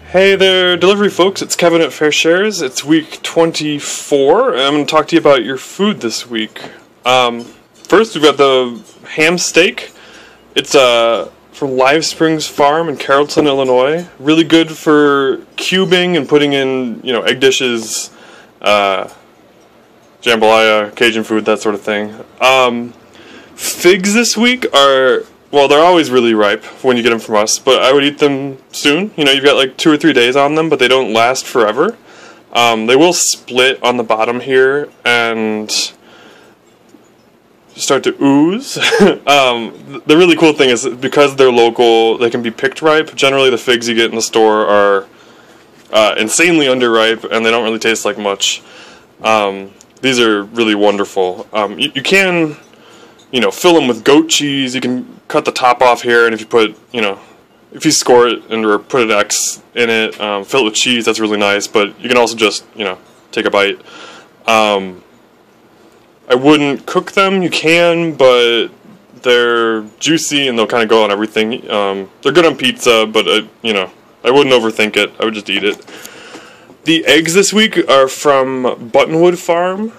Hey there, delivery folks, it's Kevin at Fair Shares. It's week 24, and I'm going to talk to you about your food this week. First, we've got the ham steak. It's from Live Springs Farm in Carrollton, Illinois. Really good for cubing and putting in, egg dishes, jambalaya, Cajun food, that sort of thing. Figs this week are... Well, they're always really ripe when you get them from us, but I would eat them soon. You've got like 2 or 3 days on them, but they don't last forever. They will split on the bottom here and start to ooze. The really cool thing is because they're local, they can be picked ripe. Generally, the figs you get in the store are insanely underripe, and they don't really taste like much. These are really wonderful. You can... fill them with goat cheese. You can cut the top off here, and if you put, if you score it or put an X in it, fill it with cheese, that's really nice, but you can also just, take a bite. I wouldn't cook them. You can, but they're juicy, and they'll kind of go on everything. They're good on pizza, but, I wouldn't overthink it. I would just eat it. The eggs this week are from Buttonwood Farm.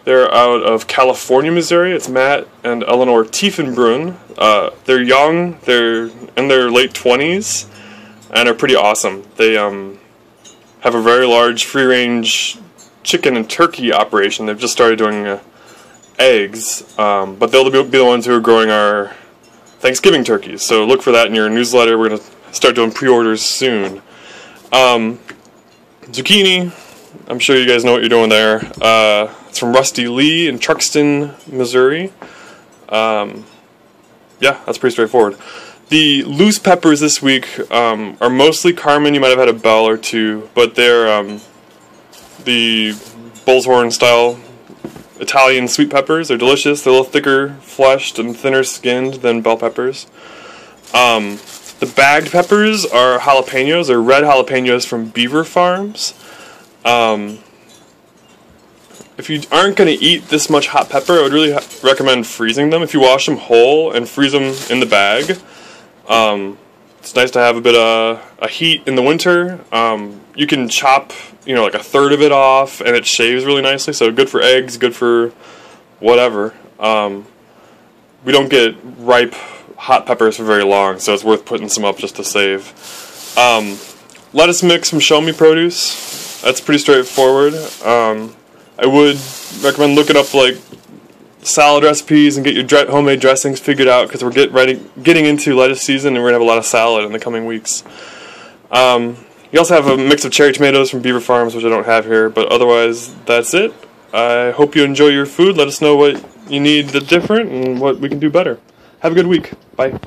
They're out of California, Missouri. It's Matt and Eleanor Tiefenbrunn. They're young. They're in their late 20s, and are pretty awesome. They have a very large free-range chicken and turkey operation. They've just started doing eggs, but they'll be the ones who are growing our Thanksgiving turkeys. So look for that in your newsletter. We're going to start doing pre-orders soon. Zucchini. I'm sure you guys know what you're doing there. It's from Rusty Lee in Truxton, Missouri. Yeah, that's pretty straightforward. The loose peppers this week are mostly Carmen. You might have had a bell or two, but they're the bull's horn style Italian sweet peppers. They're delicious. They're a little thicker fleshed and thinner skinned than bell peppers. The bagged peppers are jalapenos. They're red jalapenos from Beaver Farms. If you aren't going to eat this much hot pepper, I would really recommend freezing them. If you wash them whole and freeze them in the bag, it's nice to have a bit of a heat in the winter. You can chop, like a third of it off, and it shaves really nicely, so good for eggs, good for whatever. We don't get ripe hot peppers for very long, so it's worth putting some up just to save. Lettuce mix from Show Me Produce. That's pretty straightforward. I would recommend looking up like salad recipes and get your homemade dressings figured out, because we're getting into lettuce season, and we're gonna have a lot of salad in the coming weeks. You also have a mix of cherry tomatoes from Beaver Farms, which I don't have here, but otherwise that's it. I hope you enjoy your food. Let us know what you need that's different and what we can do better. Have a good week. Bye.